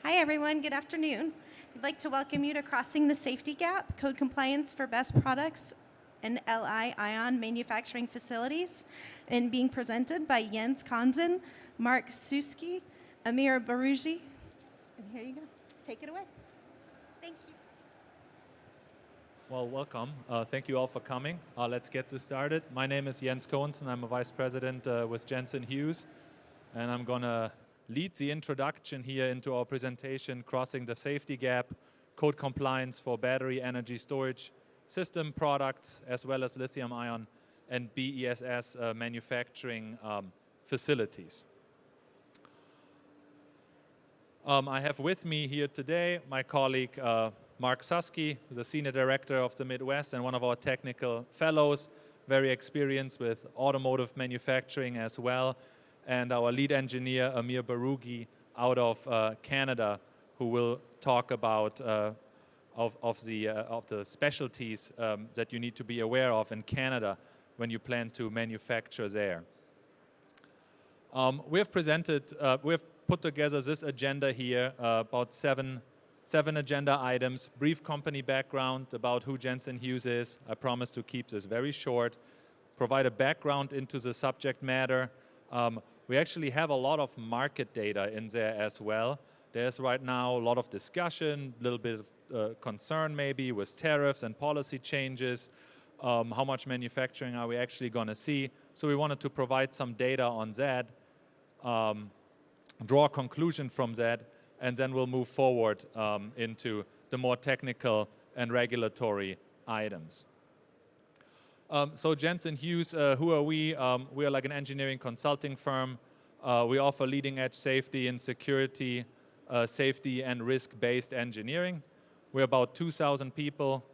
Hi, everyone. Good afternoon. I'd like to welcome you to Crossing the Safety Gap, Code Compliance for BESS Products and Lithium-ion Manufacturing Facilities, and being presented by Jens Konzen, Mark Suski, Amir Baruji. And here you go. Take it away. Thank you. Well, welcome. Thank you all for coming. Let's get this started. My name is Jens Konzen. I'm a vice president with Jensen Hughes, and I'm going to lead the introduction here into our presentation, Crossing the Safety Gap, Code Compliance for Battery Energy Storage System Products, as well as lithium-ion and BESS manufacturing facilities. I have with me here today my colleague Mark Suski, who's a senior director of the Midwest and one of our technical fellows, very experienced with automotive manufacturing as well, and our lead engineer Amir Barugi out of Canada, who will talk about of the specialties that you need to be aware of in Canada when you plan to manufacture there. We have put together this agenda here, about seven agenda items, brief company background about who Jensen Hughes is. I promise to keep this very short, provide a background into the subject matter. We actually have a lot of market data in there as well. There's right now a lot of discussion, a little bit of concern maybe with tariffs and policy changes. How much manufacturing are we actually going to see? So we wanted to provide some data on that, draw a conclusion from that, and then we'll move forward into the more technical and regulatory items. So Jensen Hughes, who are we? We are like an engineering consulting firm. We offer leading-edge safety and security, safety and risk-based engineering. We're about 2,000 people,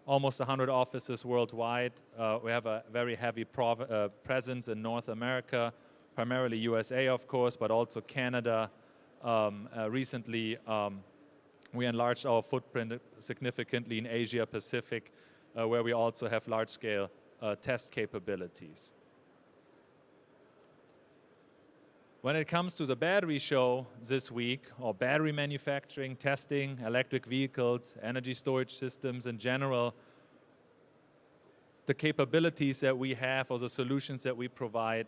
almost 100 offices worldwide. We have a very heavy presence in North America, primarily USA, of course, but also Canada. Recently, we enlarged our footprint significantly in Asia Pacific, where we also have large-scale test capabilities. When it comes to the battery show this week, or battery manufacturing, testing, electric vehicles, energy storage systems in general, the capabilities that we have or the solutions that we provide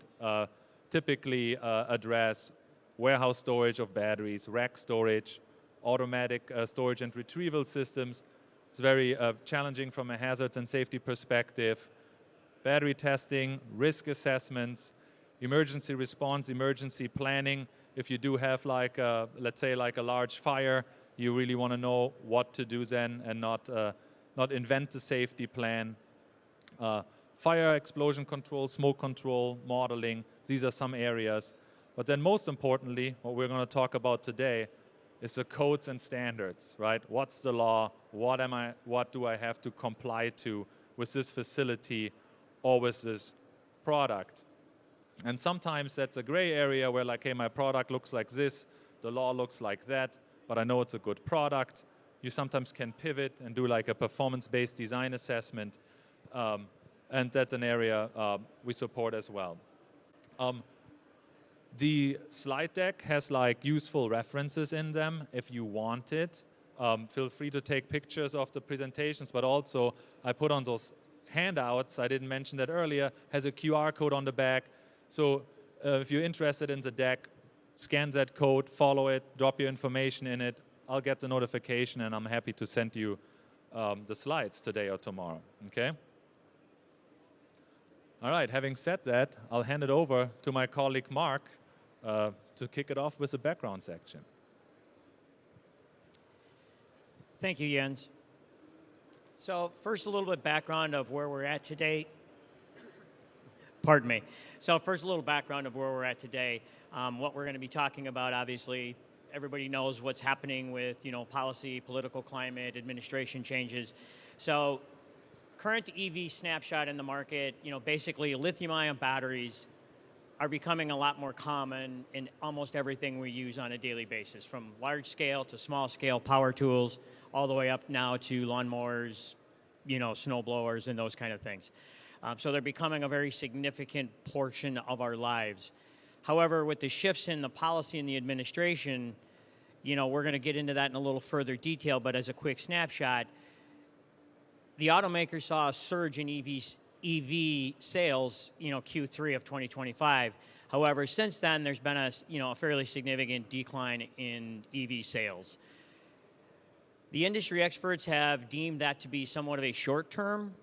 typically address warehouse storage of batteries, rack storage, automatic storage and retrieval systems. It's very challenging from a hazards and safety perspective. Battery testing, risk assessments, emergency response, emergency planning. If you do have like let's say like a large fire, you really want to know what to do then and not invent the safety plan. Fire explosion control, smoke control, modeling, these are some areas. But then most importantly, what we're going to talk about today is the codes and standards, right? What's the law? What do I have to comply to with this facility or with this product? And sometimes that's a gray area where like, hey, my product looks like this, the law looks like that, but I know it's a good product. You sometimes can pivot and do like a performance-based design assessment, and that's an area we support as well. The slide deck has like useful references in them if you want it. Feel free to take pictures of the presentations, but also I put on those handouts, I didn't mention that earlier, has a QR code on the back. So if you're interested in the deck, scan that code, follow it, drop your information in it. I'll get the notification and I'm happy to send you the slides today or tomorrow, okay? All right, having said that, I'll hand it over to my colleague Mark to kick it off with the background section. Thank you, Jens. So first, a little bit background of where we're at today. Pardon me. So first, a little background of where we're at today. What we're going to be talking about, obviously, everybody knows what's happening with, policy, political climate, administration changes. So current EV snapshot in the market, basically lithium-ion batteries are becoming a lot more common in almost everything we use on a daily basis, from large scale to small scale power tools, all the way up now to lawnmowers, snow blowers and those kind of things. So they're becoming a very significant portion of our lives. However, with the shifts in the policy and the administration, we're going to get into that in a little further detail, but as a quick snapshot, the automakers saw a surge in EV sales, Q3 of 2025. However, since then, there's been a fairly significant decline in EV sales. The industry experts have deemed that to be somewhat of a short-term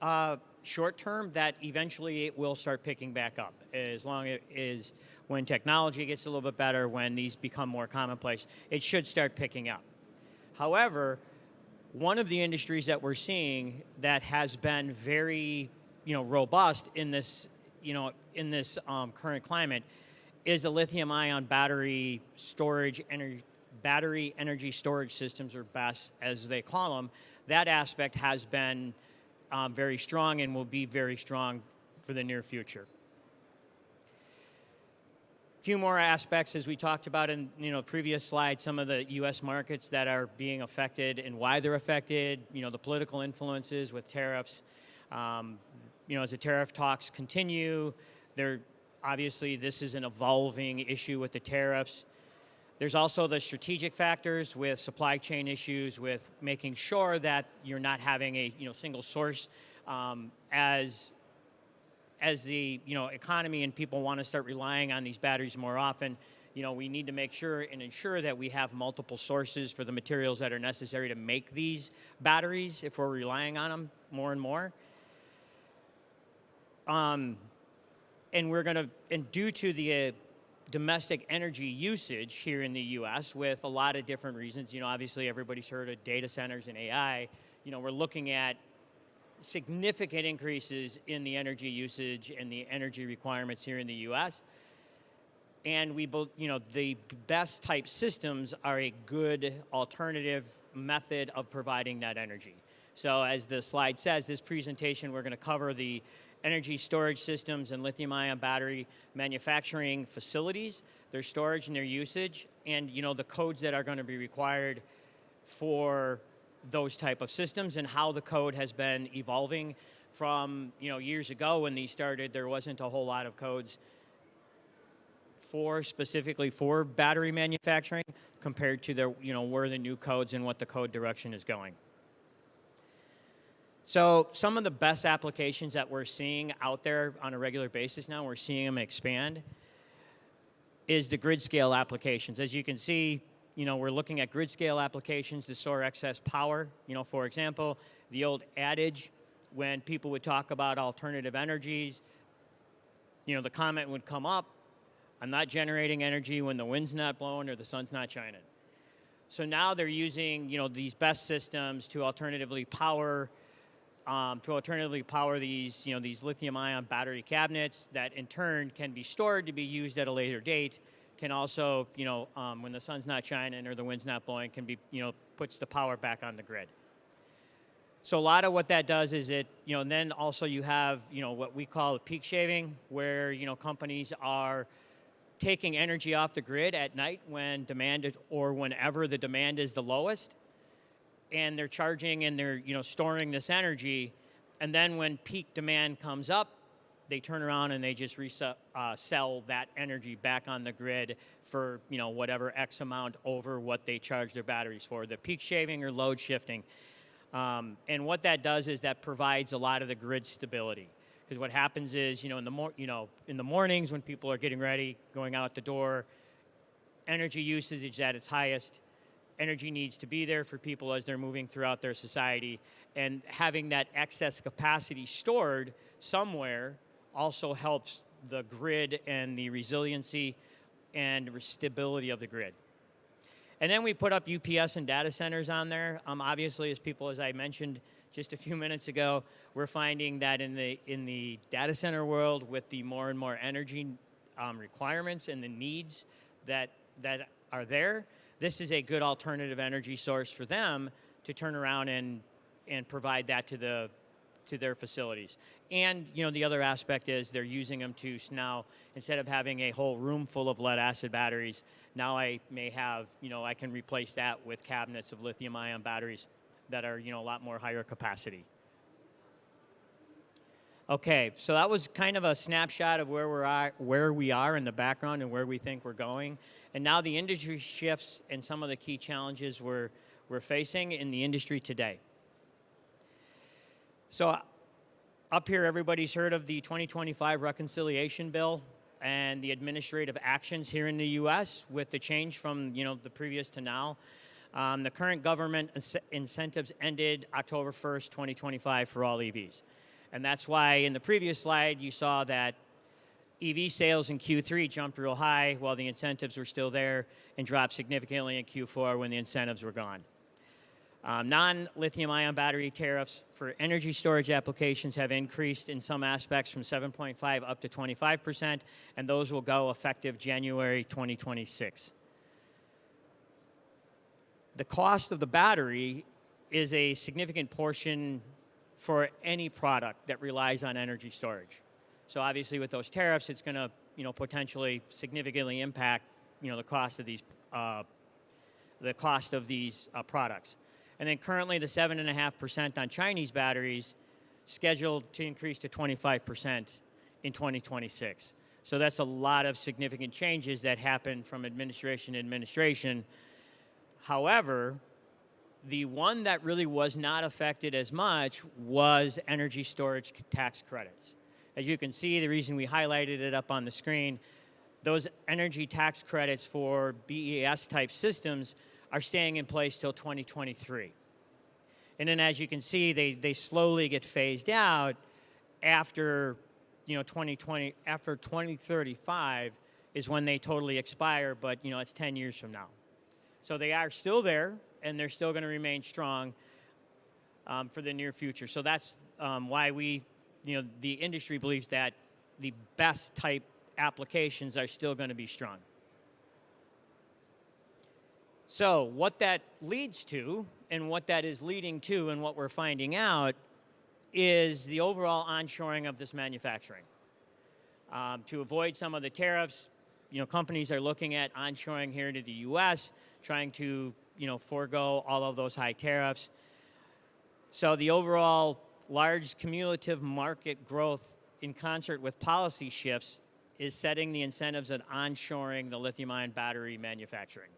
that eventually it will start picking back up, as long as when technology gets a little bit better, when these become more commonplace, it should start picking up. However, one of the industries that we're seeing that has been very, robust in this, current climate is the lithium-ion battery energy storage systems, or BESS, as they call them. That aspect has been very strong and will be very strong for the near future. A few more aspects, as we talked about in previous slides, some of the U.S. markets that are being affected and why they're affected, the political influences with tariffs. As the tariff talks continue, obviously this is an evolving issue with the tariffs. There's also the strategic factors with supply chain issues, with making sure that you're not having a single source as the economy and people want to start relying on these batteries more often. We need to make sure and ensure that we have multiple sources for the materials that are necessary to make these batteries if we're relying on them more and more. And due to the domestic energy usage here in the U.S. with a lot of different reasons, obviously everybody's heard of data centers and AI, we're looking at significant increases in the energy usage and the energy requirements here in the U.S. And the BESS type systems are a good alternative method of providing that energy. So as the slide says, this presentation, we're going to cover the energy storage systems and lithium-ion battery manufacturing facilities, their storage and their usage, and the codes that are going to be required for those type of systems, and how the code has been evolving from years ago when these started. There wasn't a whole lot of codes specifically for battery manufacturing compared to where the new codes and what the code direction is going. So some of the best applications that we're seeing out there on a regular basis now, we're seeing them expand, is the grid scale applications. As you can see, we're looking at grid scale applications to store excess power. For example, the old adage when people would talk about alternative energies, the comment would come up, I'm not generating energy when the wind's not blowing or the sun's not shining. So now they're using, these BESS systems to alternatively power these, these lithium-ion battery cabinets that in turn can be stored to be used at a later date. Can also, when the sun's not shining or the wind's not blowing, can be, puts the power back on the grid. So a lot of what that does is and then also you have, what we call peak shaving, where, companies are taking energy off the grid at night when demand or whenever the demand is the lowest, and they're charging and they're storing this energy, and then when peak demand comes up, they turn around and they just sell that energy back on the grid for whatever X amount over what they charge their batteries for, the peak shaving or load shifting. And what that does is that provides a lot of the grid stability, because what happens is in the mornings when people are getting ready, going out the door, energy usage is at its highest. Energy needs to be there for people as they're moving throughout their society, and having that excess capacity stored somewhere also helps the grid and the resiliency and stability of the grid. And then we put up UPS and data centers on there. Obviously, as I mentioned just a few minutes ago, we're finding that in the data center world, with the more and more energy requirements and the needs that are there, this is a good alternative energy source for them to turn around and provide that to their facilities. And the other aspect is they're using them to now, instead of having a whole room full of lead acid batteries, now I may have, I can replace that with cabinets of lithium-ion batteries that are a lot more higher capacity. Okay, so that was kind of a snapshot of where we are in the background and where we think we're going. And now the industry shifts and some of the key challenges we're facing in the industry today. So up here, everybody's heard of the 2025 reconciliation bill and the administrative actions here in the U.S. with the change from the previous to now. The current government incentives ended October 1st, 2025 for all EVs. And that's why in the previous slide you saw that EV sales in Q3 jumped real high while the incentives were still there and dropped significantly in Q4 when the incentives were gone. Non-lithium-ion battery tariffs for energy storage applications have increased in some aspects from 7.5 up to 25%, and those will go effective January 2026. The cost of the battery is a significant portion for any product that relies on energy storage. So obviously with those tariffs, it's going to potentially significantly impact the cost of these products. And then currently the 7.5% on Chinese batteries scheduled to increase to 25% in 2026. So that's a lot of significant changes that happen from administration to administration. However, the one that really was not affected as much was energy storage tax credits. As you can see, the reason we highlighted it up on the screen, those energy tax credits for BESS type systems are staying in place till 2023. And then as you can see, they slowly get phased out after 2035 is when they totally expire, but it's 10 years from now. So they are still there, and they're still going to remain strong for the near future. So that's why the industry believes that the BESS type applications are still going to be strong. So what that leads to, and what that is leading to, and what we're finding out, is the overall onshoring of this manufacturing. To avoid some of the tariffs, companies are looking at onshoring here to the U.S., trying to forego all of those high tariffs. So the overall large cumulative market growth in concert with policy shifts is setting the incentives on onshoring the lithium-ion battery manufacturing.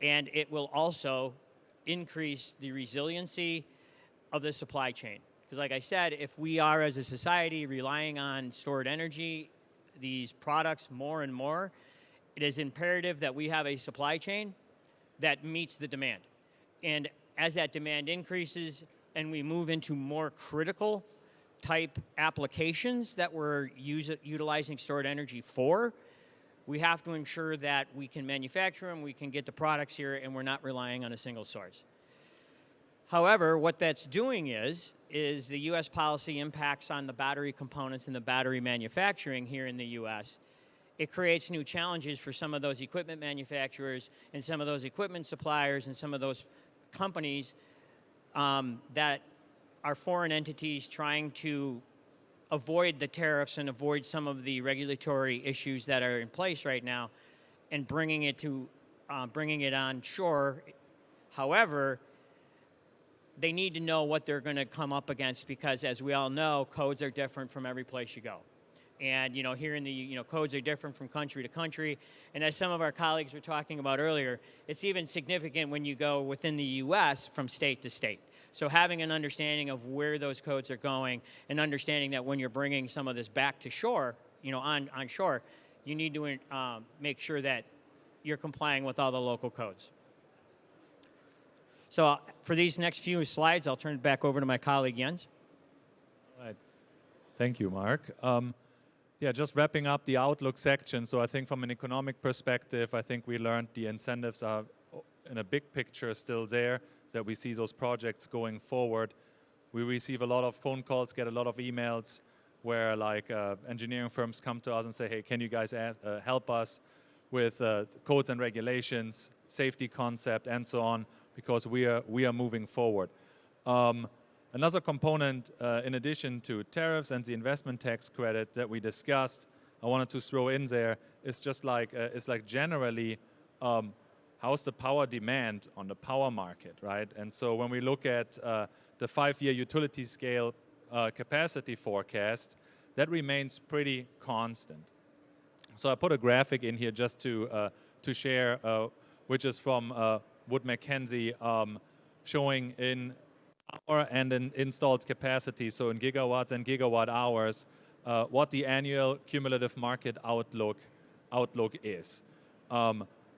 And it will also increase the resiliency of the supply chain. Because like I said, if we are as a society relying on stored energy, these products more and more, it is imperative that we have a supply chain that meets the demand. And as that demand increases and we move into more critical type applications that we're utilizing stored energy for, we have to ensure that we can manufacture them, we can get the products here, and we're not relying on a single source. However, what that's doing is the U.S. policy impacts on the battery components and the battery manufacturing here in the U.S. It creates new challenges for some of those equipment manufacturers and some of those equipment suppliers and some of those companies that are foreign entities trying to avoid the tariffs and avoid some of the regulatory issues that are in place right now and bringing it on shore. However, they need to know what they're going to come up against because, as we all know, codes are different from every place you go. And, here in the, codes are different from country to country. And as some of our colleagues were talking about earlier, it's even significant when you go within the U.S. from state to state. So having an understanding of where those codes are going and understanding that when you're bringing some of this back to shore, on shore, you need to make sure that you're complying with all the local codes. So for these next few slides, I'll turn it back over to my colleague, Jens. All right. Thank you, Mark. Yeah, just wrapping up the outlook section. So I think from an economic perspective, I think we learned the incentives are in a big picture still there, that we see those projects going forward. We receive a lot of phone calls, get a lot of emails where engineering firms come to us and say, hey, can you guys help us with codes and regulations, safety concept, and so on, because we are moving forward. Another component, in addition to tariffs and the investment tax credit that we discussed, I wanted to throw in there, is just it's generally, how's the power demand on the power market, right? And so when we look at the 5-year utility scale capacity forecast, that remains pretty constant. So I put a graphic in here just to share, which is from Wood Mackenzie, showing in hour and in installed capacity, so in gigawatts and gigawatt hours, what the annual cumulative market outlook is.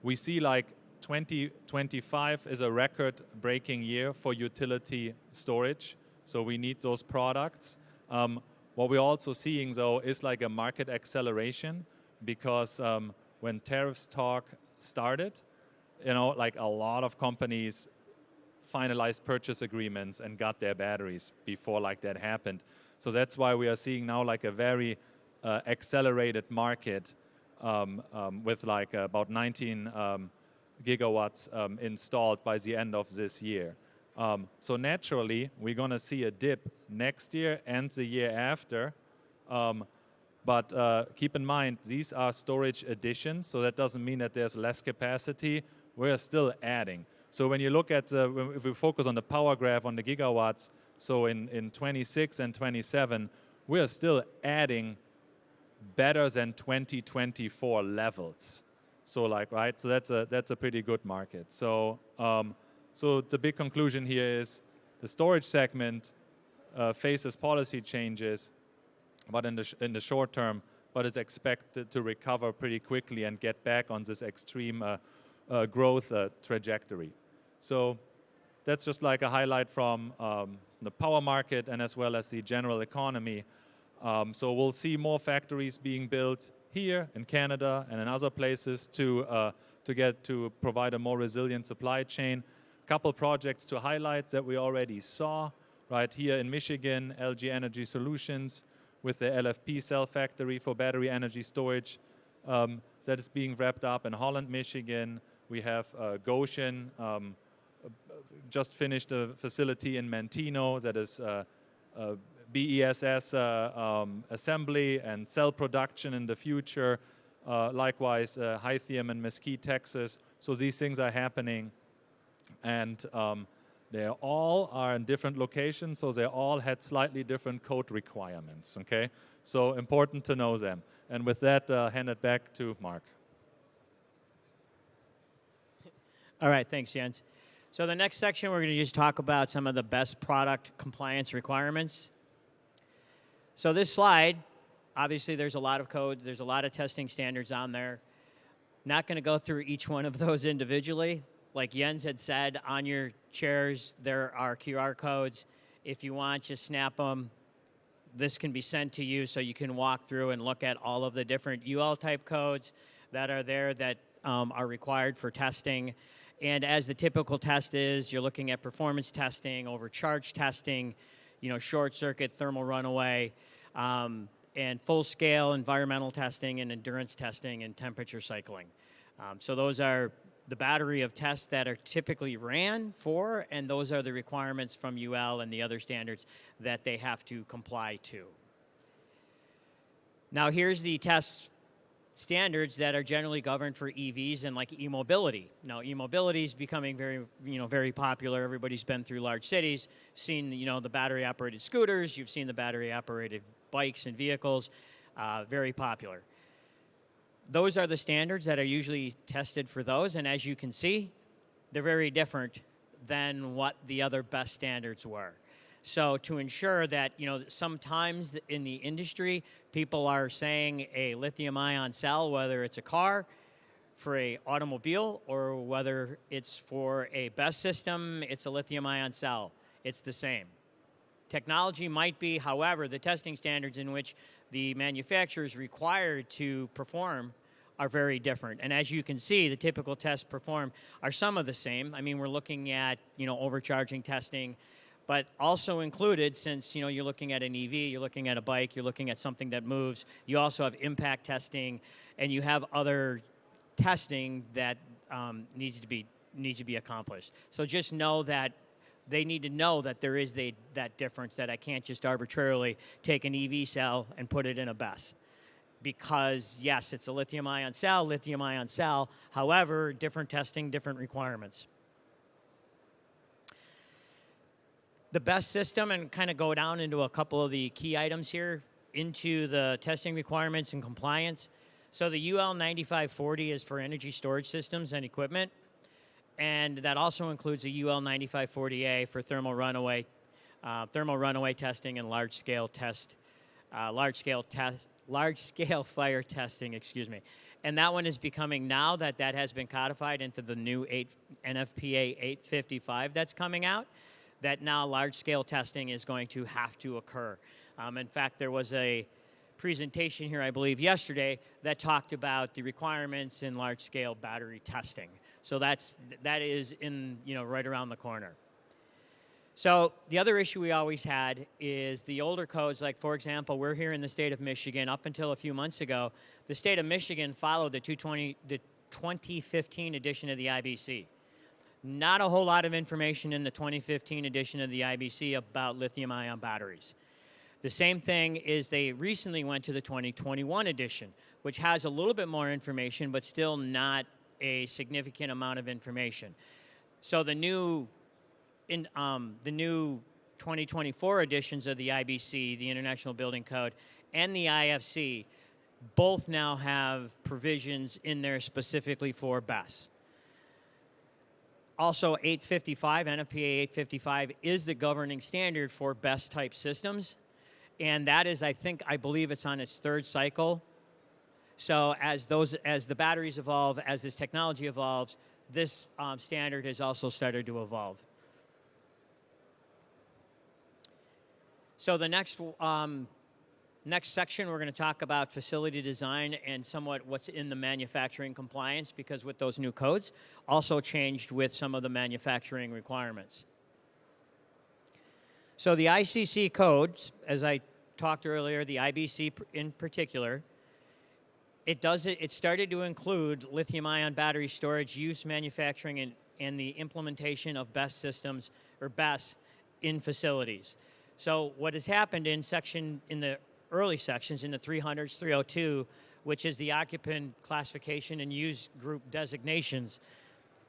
We see like 2025 is a record-breaking year for utility storage, so we need those products. What we're also seeing, though, is like a market acceleration, because when tariffs talk started, like a lot of companies finalized purchase agreements and got their batteries before like that happened. So that's why we are seeing now like a very accelerated market with like about 19 gigawatts installed by the end of this year. So naturally, we're going to see a dip next year and the year after. But keep in mind, these are storage additions, so that doesn't mean that there's less capacity. We're still adding. So when you look at, if we focus on the power graph on the gigawatts, so in 26 and 27, we are still adding better than 2024 levels. So like, right, so that's a pretty good market. So, so the big conclusion here is the storage segment faces policy changes, but in the short term, but is expected to recover pretty quickly and get back on this extreme growth trajectory. So that's just like a highlight from the power market and as well as the general economy. So we'll see more factories being built here in Canada and in other places to provide a more resilient supply chain. Couple projects to highlight that we already saw right here in Michigan, LG Energy Solutions with the LFP cell factory for battery energy storage that is being wrapped up in Holland, Michigan. We have Goshen, just finished a facility in Manteno that is BESS assembly and cell production in the future. Likewise, Lithium in Mesquite, Texas. So these things are happening, and they all are in different locations, so they all had slightly different code requirements, okay? So important to know them. And with that, hand it back to Mark. All right, thanks, Jens. So the next section, we're going to just talk about some of the best product compliance requirements. So this slide, obviously there's a lot of code, there's a lot of testing standards on there. Not going to go through each one of those individually. Like Jens had said, on your chairs there are QR codes. If you want, just snap them. This can be sent to you so you can walk through and look at all of the different UL type codes that are there that are required for testing. And as the typical test is, you're looking at performance testing, overcharge testing, short circuit, thermal runaway, and full-scale environmental testing and endurance testing and temperature cycling. So those are the battery of tests that are typically ran for, and those are the requirements from UL and the other standards that they have to comply to. Now here's the test standards that are generally governed for EVs and like e-mobility. Now e-mobility is becoming very popular. Everybody's been through large cities, seen the battery operated scooters, you've seen the battery operated bikes and vehicles, very popular. Those are the standards that are usually tested for those, and as you can see, they're very different than what the other best standards were. So to ensure that, sometimes in the industry, people are saying a lithium-ion cell, whether it's a car, for a automobile, or whether it's for a BESS system, it's a lithium-ion cell. It's the same. Technology might be, however, the testing standards in which the manufacturer is required to perform are very different. And as you can see, the typical tests performed are some of the same. I mean, we're looking at, overcharging testing, but also included, since you're looking at an EV, you're looking at a bike, you're looking at something that moves, you also have impact testing, and you have other testing that needs to be accomplished. So just know that they need to know that there is that difference, that I can't just arbitrarily take an EV cell and put it in a BESS. Because yes, it's a lithium-ion cell, however, different testing, different requirements. the BESS system and kind of go down into a couple of the key items here into the testing requirements and compliance. So the UL 9540 is for energy storage systems and equipment, and that also includes a UL 9540A for thermal runaway testing and large-scale fire testing, excuse me. And that one is becoming, now that that has been codified into the new NFPA 855 that's coming out, that now large-scale testing is going to have to occur. In fact, there was a presentation here, I believe, yesterday that talked about the requirements in large-scale battery testing. So that is in, right around the corner. So the other issue we always had is the older codes, like, for example, we're here in the state of Michigan. Up until a few months ago, the state of Michigan followed the 2015 edition of the IBC. Not a whole lot of information in the 2015 edition of the IBC about lithium-ion batteries. The same thing is they recently went to the 2021 edition, which has a little bit more information, but still not a significant amount of information. So the new 2024 editions of the IBC, the International Building Code, and the IFC both now have provisions in there specifically for BESS. Also, 855, NFPA 855, is the governing standard for BESS-type systems, and that is, I believe it's on its third cycle. So as the batteries evolve, as this technology evolves, this standard has also started to evolve. So the next section, we're going to talk about facility design and somewhat what's in the manufacturing compliance, because with those new codes, also changed with some of the manufacturing requirements. So the ICC codes, as I talked earlier, the IBC in particular, it started to include lithium-ion battery storage, use, manufacturing, and the implementation of BESS systems, or BESS, in facilities. So what has happened in the early sections, in the 300s, 302, which is the occupant classification and use group designations,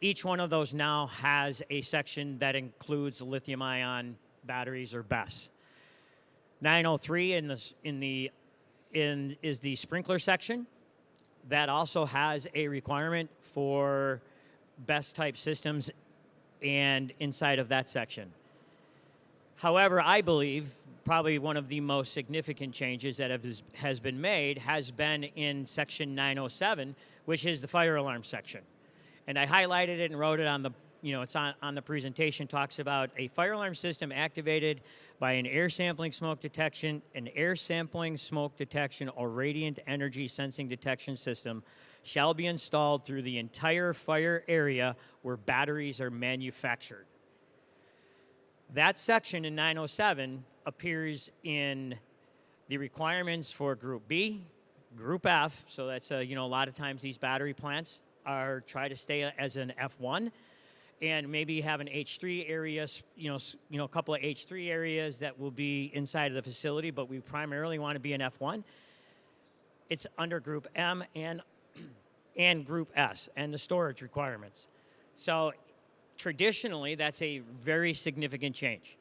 each one of those now has a section that includes lithium-ion batteries, or BESS. 903 is the sprinkler section. That also has a requirement for BESS-type systems and inside of that section. However, I believe probably one of the most significant changes that has been made has been in section 907, which is the fire alarm section. And I highlighted it and wrote it on the, it's on the presentation, talks about a fire alarm system activated by an air sampling smoke detection or radiant energy sensing detection system shall be installed through the entire fire area where batteries are manufactured. That section in 907 appears in the requirements for Group B, Group F. So that's a lot of times these battery plants try to stay as an F1, and maybe have an H3 area, a couple of H3 areas that will be inside of the facility, but we primarily want to be an F1. It's under Group M and Group S, and the storage requirements. So traditionally, that's a very significant change,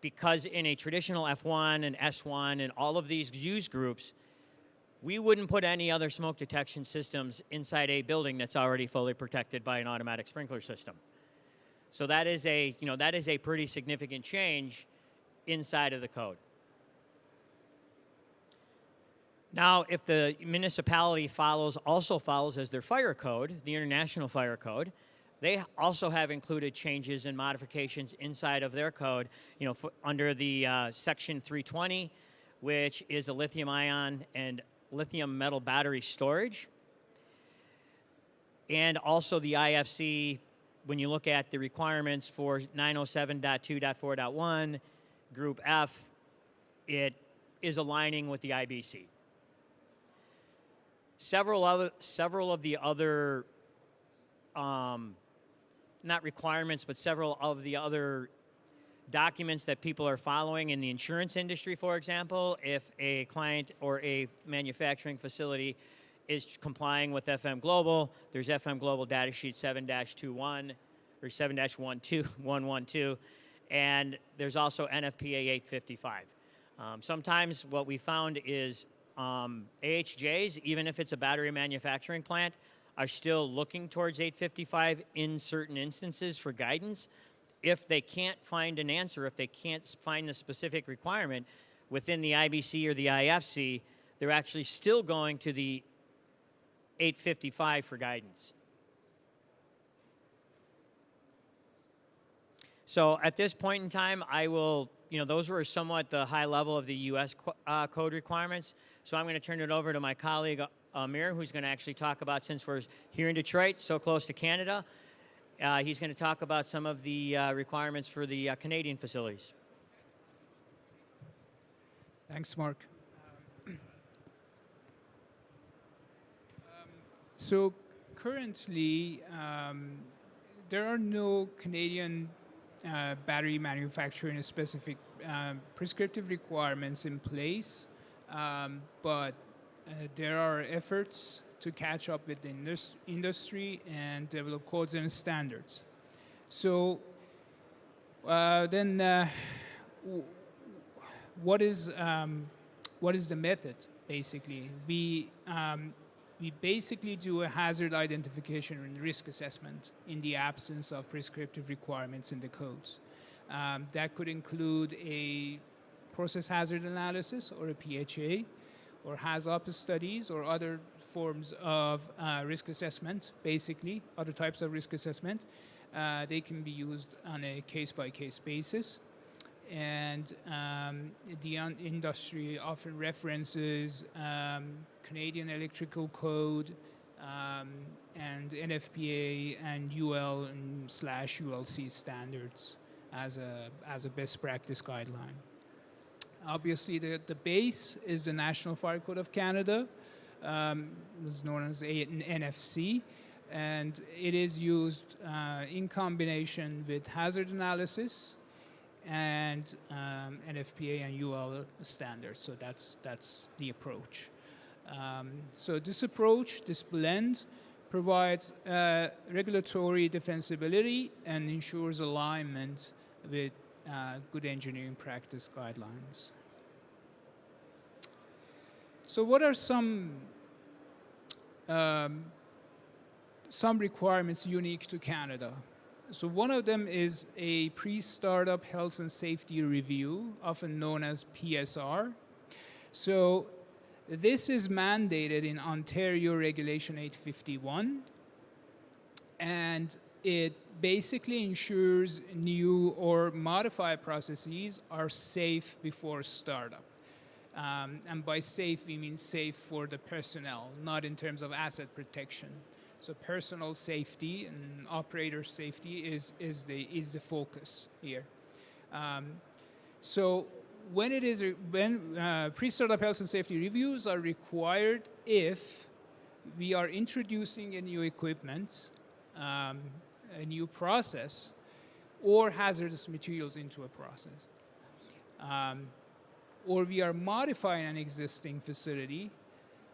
because in a traditional F1 and S1 and all of these use groups, we wouldn't put any other smoke detection systems inside a building that's already fully protected by an automatic sprinkler system. So that is a pretty significant change inside of the code. Now, if the municipality also follows as their fire code, the International Fire Code, they also have included changes and modifications inside of their code, under the section 320, which is a lithium-ion and lithium metal battery storage. And also the IFC, when you look at the requirements for 907.2.4.1, Group F, it is aligning with the IBC. Several of the other, not requirements, but several of the other documents that people are following in the insurance industry, for example, if a client or a manufacturing facility is complying with FM Global, there's FM Global data sheet 7-21 or 7-112, and there's also NFPA 855. Sometimes what we found is AHJs, even if it's a battery manufacturing plant, are still looking towards 855 in certain instances for guidance. If they can't find an answer, if they can't find the specific requirement within the IBC or the IFC, they're actually still going to the 855 for guidance. So at this point in time, I will, those were somewhat the high level of the US code requirements. So I'm going to turn it over to my colleague, Amir, who's going to actually talk about, since we're here in Detroit, so close to Canada, he's going to talk about some of the requirements for the Canadian facilities. Thanks, Mark. So currently, there are no Canadian battery manufacturing specific prescriptive requirements in place, but there are efforts to catch up with the industry and develop codes and standards. So then what is the method, basically? We basically do a hazard identification and risk assessment in the absence of prescriptive requirements in the codes. That could include a process hazard analysis or a PHA, or HAZOP studies, or other forms of risk assessment, basically, other types of risk assessment. They can be used on a case-by-case basis. And the industry often references Canadian Electrical Code and NFPA and UL/ULC standards as a best practice guideline. Obviously, the base is the National Fire Code of Canada, was known as an NFC, and it is used in combination with hazard analysis and NFPA and UL standards. So that's the approach. So this approach, this blend, provides regulatory defensibility and ensures alignment with good engineering practice guidelines. So what are some requirements unique to Canada? So one of them is a pre-startup health and safety review, often known as PSR. So this is mandated in Ontario Regulation 851, and it basically ensures new or modified processes are safe before startup. And by safe, we mean safe for the personnel, not in terms of asset protection. So personal safety and operator safety is the focus here. So when pre-startup health and safety reviews are required if we are introducing a new equipment, a new process, or hazardous materials into a process, or we are modifying an existing facility,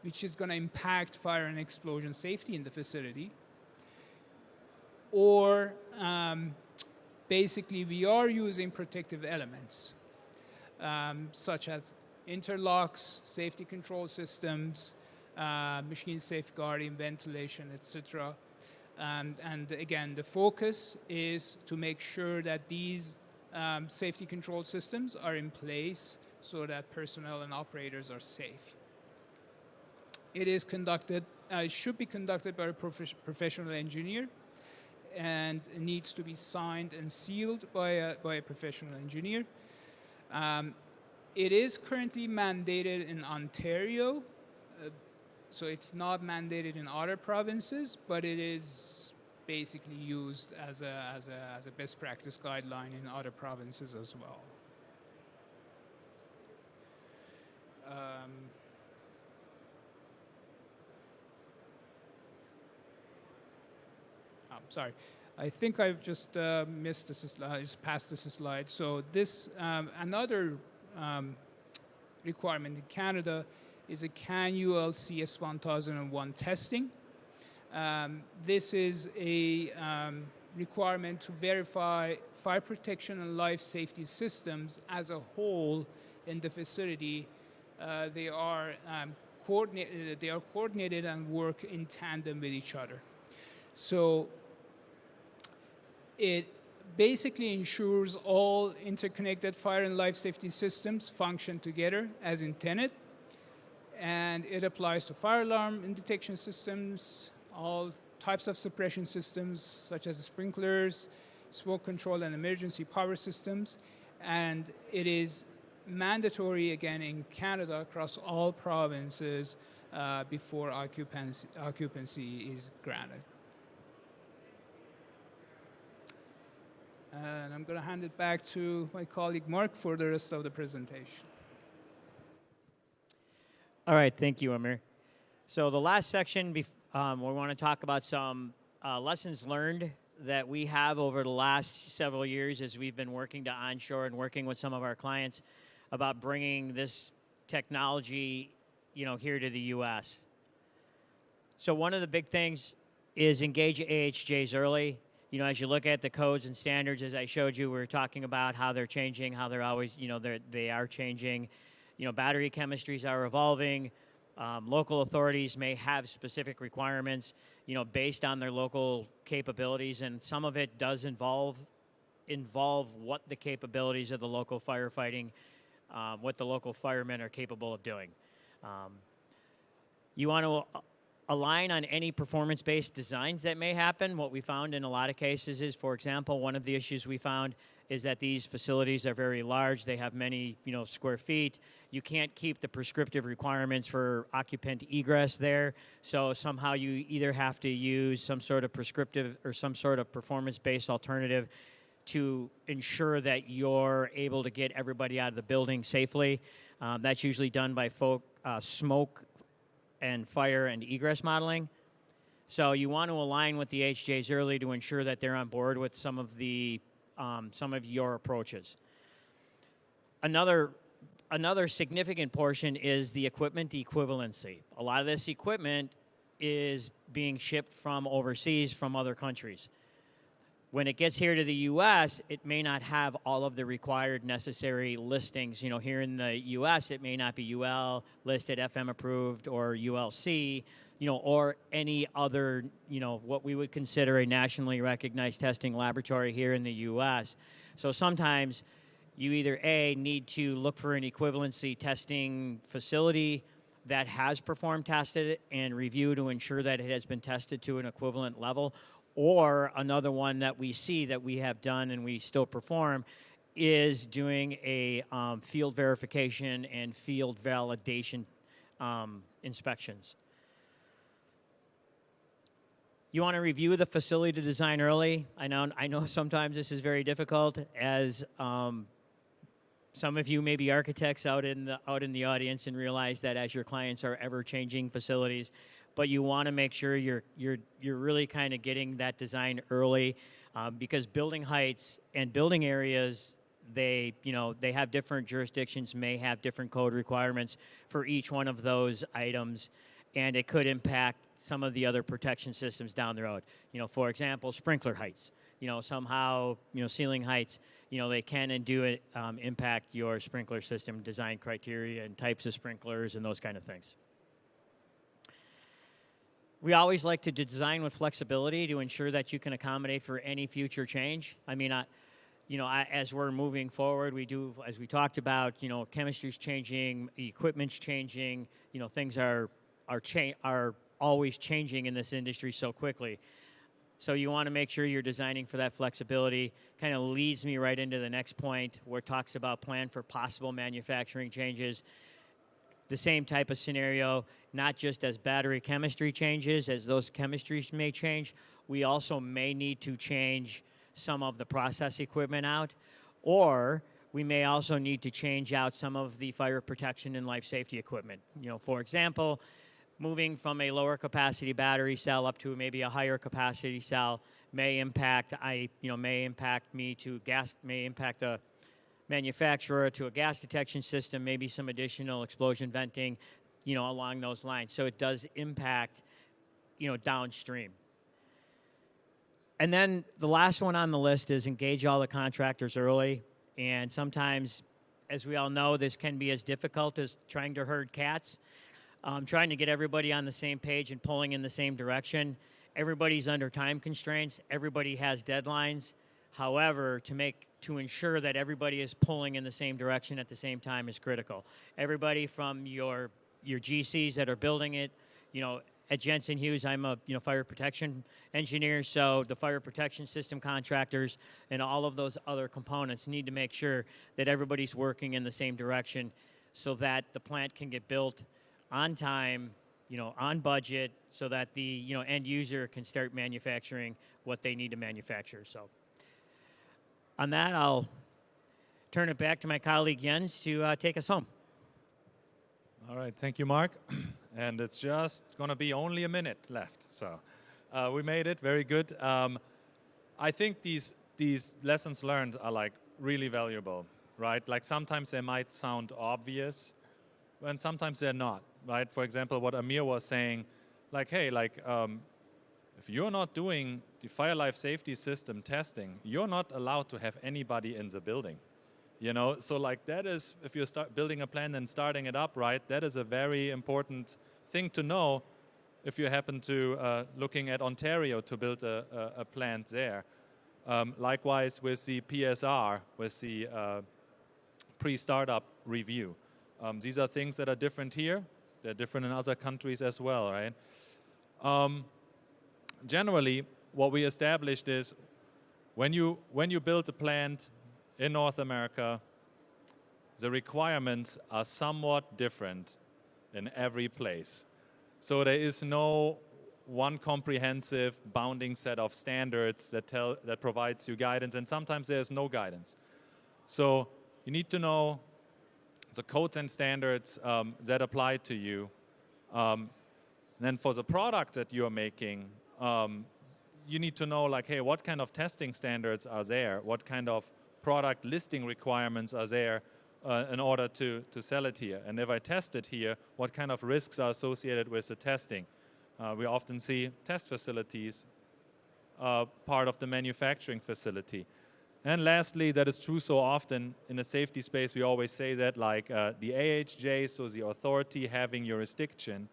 which is going to impact fire and explosion safety in the facility, or basically we are using protective elements, such as interlocks, safety control systems, machine safeguarding, ventilation, etc. And again, the focus is to make sure that these safety control systems are in place so that personnel and operators are safe. It is conducted, it should be conducted by a professional engineer, and needs to be signed and sealed by a professional engineer. It is currently mandated in Ontario, so it's not mandated in other provinces, but it is basically used as a best practice guideline in other provinces as well. Sorry, I think I've just missed this slide. I just passed this slide. So this another requirement in Canada is a CAN UL CS 1001 testing. This is a requirement to verify fire protection and life safety systems as a whole in the facility. They are coordinated and work in tandem with each other. So it basically ensures all interconnected fire and life safety systems function together as intended. And it applies to fire alarm and detection systems, all types of suppression systems, such as sprinklers, smoke control, and emergency power systems. And it is mandatory, again, in Canada across all provinces before occupancy is granted. And I'm going to hand it back to my colleague Mark for the rest of the presentation. All right, thank you, Amir. So the last section, we want to talk about some lessons learned that we have over the last several years as we've been working to onshore and working with some of our clients about bringing this technology, here to the U.S. So one of the big things is engage AHJs early. As you look at the codes and standards, as I showed you, we were talking about how they're changing, how they're always, they are changing. Battery chemistries are evolving. Local authorities may have specific requirements, based on their local capabilities, and some of it does involve what the capabilities of the local firefighting, what the local firemen are capable of doing. You want to align on any performance-based designs that may happen. What we found in a lot of cases is, for example, one of the issues we found is that these facilities are very large. They have many, square feet. You can't keep the prescriptive requirements for occupant egress there. So somehow you either have to use some sort of prescriptive or some sort of performance-based alternative to ensure that you're able to get everybody out of the building safely. That's usually done by smoke and fire and egress modeling. So you want to align with the HJs early to ensure that they're on board with some of your approaches. Another significant portion is the equipment equivalency. A lot of this equipment is being shipped from overseas, from other countries. When it gets here to the U.S., it may not have all of the required necessary listings. Here in the U.S., it may not be UL listed, FM approved, or ULC, or any other, what we would consider a nationally recognized testing laboratory here in the U.S. So sometimes you either A, need to look for an equivalency testing facility that has performed tested and review to ensure that it has been tested to an equivalent level, or another one that we see that we have done and we still perform is doing a field verification and field validation inspections. You want to review the facility design early. I know sometimes this is very difficult, as some of you may be architects out in the audience and realize that as your clients are ever changing facilities, but you want to make sure you're really kind of getting that design early, because building heights and building areas, they have different jurisdictions, may have different code requirements for each one of those items, and it could impact some of the other protection systems down the road. For example, sprinkler heights. Somehow, ceiling heights, they can and do impact your sprinkler system design criteria and types of sprinklers and those kind of things. We always like to design with flexibility to ensure that you can accommodate for any future change. As we're moving forward, we do, as we talked about, chemistry's changing, equipment's changing, things are always changing in this industry so quickly. So you want to make sure you're designing for that flexibility. Kind of leads me right into the next point, where it talks about plan for possible manufacturing changes. The same type of scenario, not just as battery chemistry changes, as those chemistries may change, we also may need to change some of the process equipment out, or we may also need to change out some of the fire protection and life safety equipment. For example, moving from a lower capacity battery cell up to maybe a higher capacity cell may impact me to gas, may impact a manufacturer to a gas detection system, maybe some additional explosion venting, along those lines. So it does impact, downstream. And then the last one on the list is engage all the contractors early. And sometimes, as we all know, this can be as difficult as trying to herd cats, trying to get everybody on the same page and pulling in the same direction. Everybody's under time constraints. Everybody has deadlines. However, to ensure that everybody is pulling in the same direction at the same time is critical. Everybody from your GCs that are building it, at Jensen Hughes, I'm a fire protection engineer, so the fire protection system contractors and all of those other components need to make sure that everybody's working in the same direction so that the plant can get built on time, on budget, so that the end user can start manufacturing what they need to manufacture. So on that, I'll turn it back to my colleague Jens to take us home. All right, thank you, Mark. And it's just going to be only a minute left. So we made it, very good. I think these lessons learned are like really valuable, right? Like sometimes they might sound obvious, and sometimes they're not, right? For example, what Amir was saying, like, hey, if you're not doing the fire life safety system testing, you're not allowed to have anybody in the building. So like that is, if you start building a plant and starting it up, right, that is a very important thing to know if you happen to looking at Ontario to build a plant there. Likewise with the PSR, with the pre-startup review. These are things that are different here. They're different in other countries as well, right? Generally, what we established is when you build a plant in North America, the requirements are somewhat different in every place. So there is no one comprehensive bounding set of standards that provides you guidance, and sometimes there's no guidance. So you need to know the codes and standards that apply to you. And then for the product that you're making, you need to know, like, hey, what kind of testing standards are there? What kind of product listing requirements are there in order to sell it here? And if I test it here, what kind of risks are associated with the testing? We often see test facilities part of the manufacturing facility. And lastly, that is true so often in the safety space, we always say that, like the AHJ, so the authority having jurisdiction,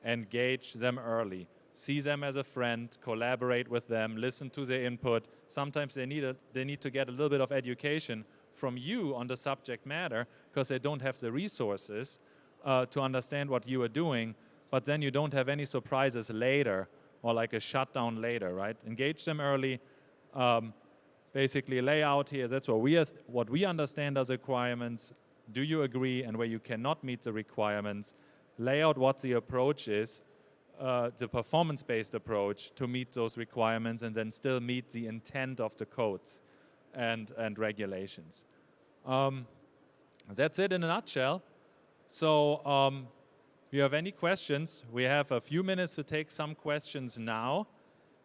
engage them early. See them as a friend, collaborate with them, listen to their input. Sometimes they need to get a little bit of education from you on the subject matter because they don't have the resources to understand what you are doing, but then you don't have any surprises later or like a shutdown later, right? Engage them early, basically lay out here, that's what we understand as requirements. Do you agree? And where you cannot meet the requirements, lay out what the approach is, the performance-based approach to meet those requirements and then still meet the intent of the codes and regulations. That's it in a nutshell. So if you have any questions, we have a few minutes to take some questions now.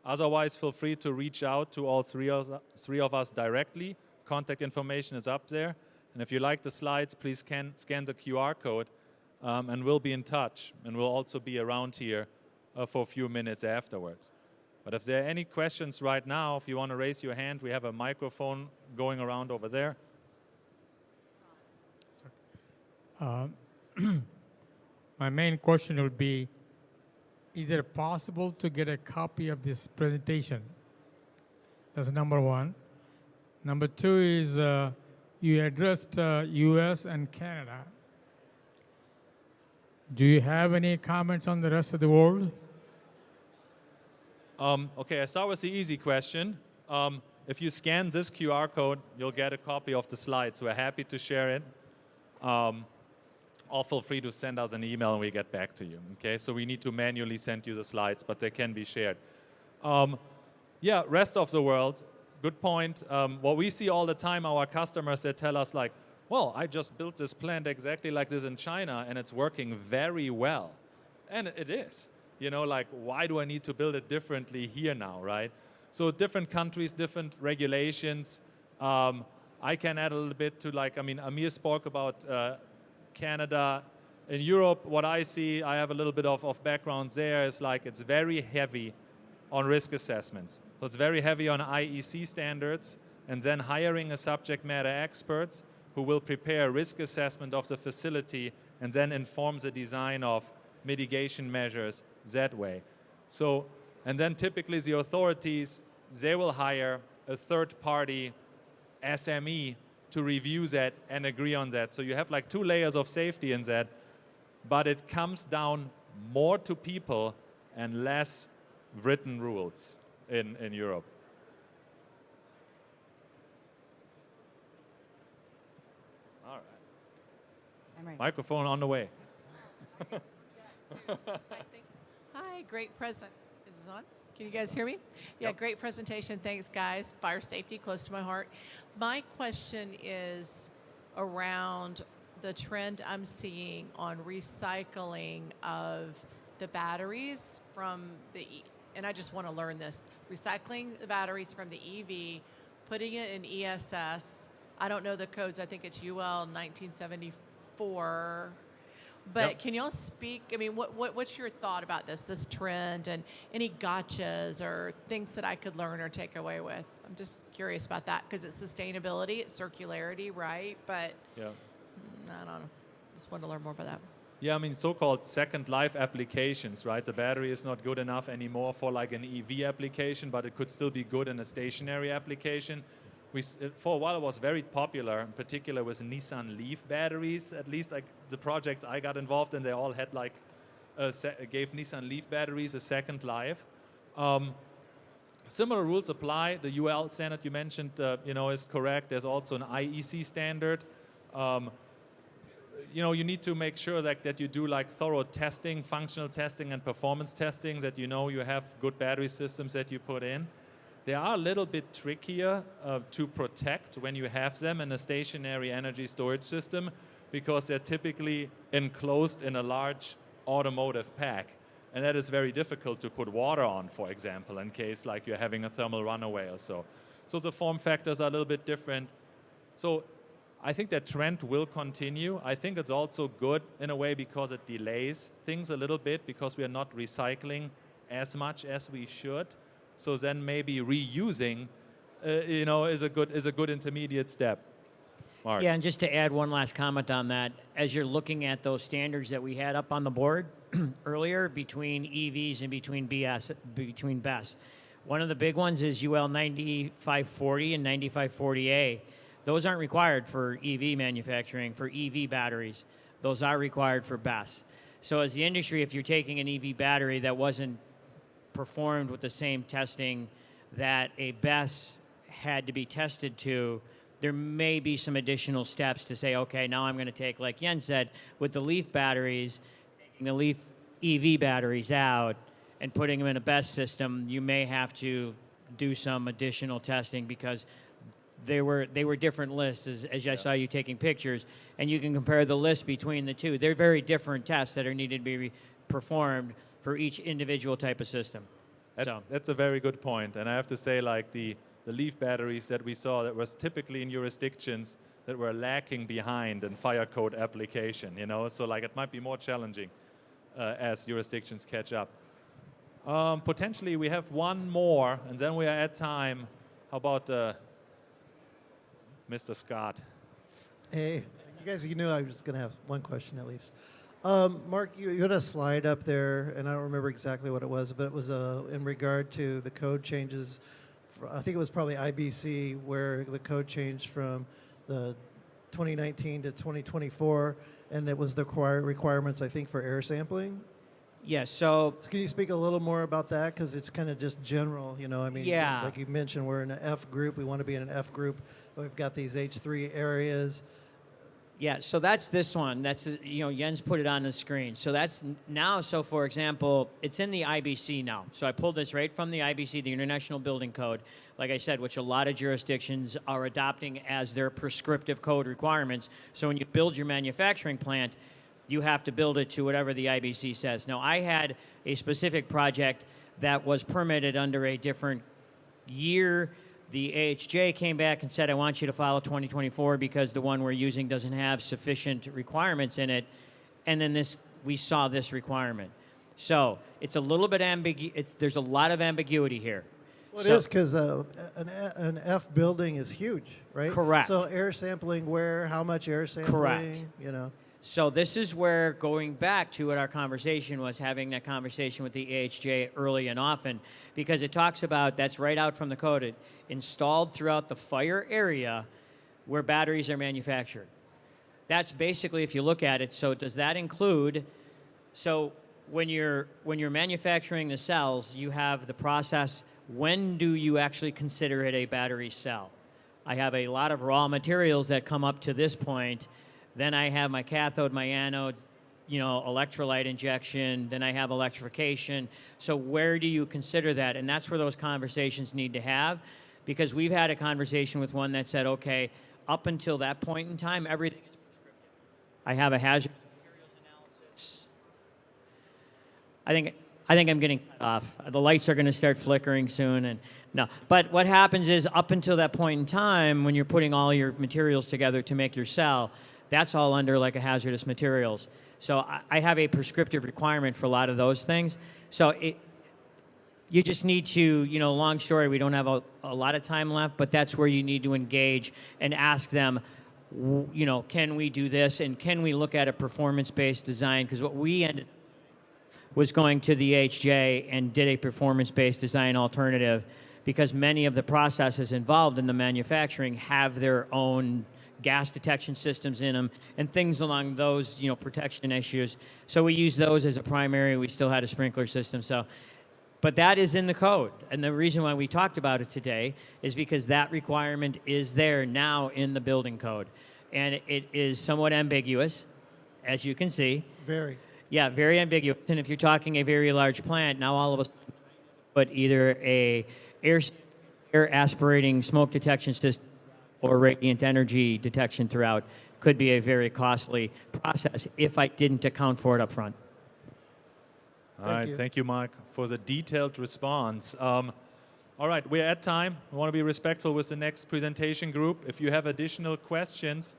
Otherwise, feel free to reach out to all three of us directly. Contact information is up there. And if you like the slides, please scan the QR code and we'll be in touch. And we'll also be around here for a few minutes afterwards. But if there are any questions right now, if you want to raise your hand, we have a microphone going around over there. My main question would be, is it possible to get a copy of this presentation? That's number one. Number two is you addressed US and Canada. Do you have any comments on the rest of the world? Okay, I start with the easy question. If you scan this QR code, you'll get a copy of the slides. We're happy to share it. Or feel free to send us an email and we get back to you. Okay, so we need to manually send you the slides, but they can be shared. Yeah, rest of the world, good point. What we see all the time, our customers, they tell us like, well, I just built this plant exactly like this in China and it's working very well. And it is. You know, like, why do I need to build it differently here now, right? So different countries, different regulations. I can add a little bit to, like, I mean, Amir spoke about Canada. In Europe, what I see, I have a little bit of background there, is like it's very heavy on risk assessments. So it's very heavy on IEC standards, and then hiring a subject matter expert who will prepare a risk assessment of the facility and then inform the design of mitigation measures that way. So, and then typically the authorities, they will hire a third-party SME to review that and agree on that. So you have like 2 layers of safety in that, but it comes down more to people and less written rules in Europe. All right. I'm ready. Microphone on the way. Hi, great present. Is this on? Can you guys hear me? Yeah, Yep. great presentation. Thanks, guys. Fire safety, close to my heart. My question is around the trend I'm seeing on recycling of the batteries from the, and I just want to learn this, recycling the batteries from the EV, putting it in ESS. I don't know the codes. I think it's UL 1974. But Yep. can y'all speak? I mean, what's your thought about this trend, and any gotchas or things that I could learn or take away with? I'm just curious about that because it's sustainability, it's circularity, right? But Yeah. I don't know. Just want to learn more about that. Yeah, I mean, so-called second life applications, right? The battery is not good enough anymore for like an EV application, but it could still be good in a stationary application. For a while, it was very popular, in particular with Nissan Leaf batteries. At least like the projects I got involved in, they all had like, gave Nissan Leaf batteries a second life. Similar rules apply. The UL standard you mentioned, is correct. There's also an IEC standard. You need to make sure that you do like thorough testing, functional testing and performance testing, that you have good battery systems that you put in. They are a little bit trickier to protect when you have them in a stationary energy storage system because they're typically enclosed in a large automotive pack. And that is very difficult to put water on, for example, in case like you're having a thermal runaway or so. So the form factors are a little bit different. So I think that trend will continue. I think it's also good in a way because it delays things a little bit because we are not recycling as much as we should. So then maybe reusing, is a good intermediate step. Mark. Yeah, and just to add one last comment on that, as you're looking at those standards that we had up on the board earlier between EVs and between BESS, one of the big ones is UL 9540 and 9540A. Those aren't required for EV manufacturing, for EV batteries. Those are required for BESS. So as the industry, if you're taking an EV battery that wasn't performed with the same testing that a BESS had to be tested to, there may be some additional steps to say, okay, now I'm going to take, like Jens said, with the Leaf batteries, taking the Leaf EV batteries out and putting them in a BESS system, you may have to do some additional testing because they were different lists, as I saw you taking pictures, and you can compare the list between the two. They're very different tests that are needed to be performed for each individual type of system. That's a very good point. And I have to say, like the Leaf batteries that we saw, that was typically in jurisdictions that were lacking behind in fire code application, So like it might be more challenging as jurisdictions catch up. Potentially we have one more, and then we are at time. How about Mr. Scott? Hey, you knew I was going to have one question at least. Mark, you had a slide up there, and I don't remember exactly what it was, but it was in regard to the code changes. I think it was probably IBC, where the code changed from the 2019 to 2024, and it was the requirements, I think, for air sampling. Yes, so Can you speak a little more about that? Because it's kind of just general, Yeah. like you mentioned, we're in an F group. We want to be in an F group. We've got these H3 areas. yeah, so that's this one. That's, Jens put it on the screen. So that's now, so for example, it's in the IBC now. So I pulled this right from the IBC, the International Building Code, like I said, which a lot of jurisdictions are adopting as their prescriptive code requirements. So when you build your manufacturing plant, you have to build it to whatever the IBC says. Now, I had a specific project that was permitted under a different year. The AHJ came back and said, I want you to follow 2024 because the one we're using doesn't have sufficient requirements in it. And then we saw this requirement. So it's a little bit there's a lot of ambiguity here. Well, So- it is because an F building is huge, right? Correct. So air sampling where, how much air sampling, Correct. you know. So this is where going back to what our conversation was, having that conversation with the AHJ early and often, because it talks about, that's right out from the code, it installed throughout the fire area where batteries are manufactured. That's basically, if you look at it, so does that include, so when you're manufacturing the cells, you have the process, when do you actually consider it a battery cell? I have a lot of raw materials that come up to this point. Then I have my cathode, my anode, you know, electrolyte injection. Then I have electrification. So where do you consider that? And that's where those conversations need to have, because we've had a conversation with one that said, okay, up until that point in time, everything is prescriptive. I have a hazard materials analysis. I think I'm getting cut off. The lights are going to start flickering soon, and no. But what happens is, up until that point in time, when you're putting all your materials together to make your cell, that's all under like a hazardous materials. So I have a prescriptive requirement for a lot of those things. So you just need to, you know, long story, we don't have a lot of time left, but that's where you need to engage and ask them, you know, can we do this, and can we look at a performance-based design? Because what we ended was going to the HJ and did a performance-based design alternative, because many of the processes involved in the manufacturing have their own gas detection systems in them and things along those, you know, protection issues. So we used those as a primary. We still had a sprinkler system. So, but that is in the code. And the reason why we talked about it today is because that requirement is there now in the building code. And it is somewhat ambiguous, as you can see. Very. Yeah, very ambiguous. And if you're talking a very large plant, now all of us put either a air aspirating smoke detection system or radiant energy detection throughout, could be a very costly process if I didn't account for it up front. All right, thank you, Mike, for the detailed response. All right, we're at time. We want to be respectful with the next presentation group. If you have additional questions,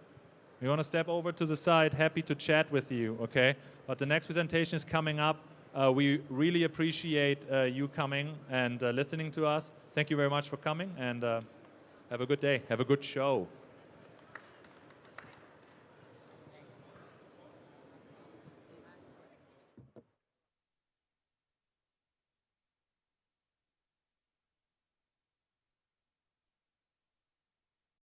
we want to step over to the side. Happy to chat with you, okay? But the next presentation is coming up. We really appreciate you coming and listening to us. Thank you very much for coming, and have a good day. Have a good show.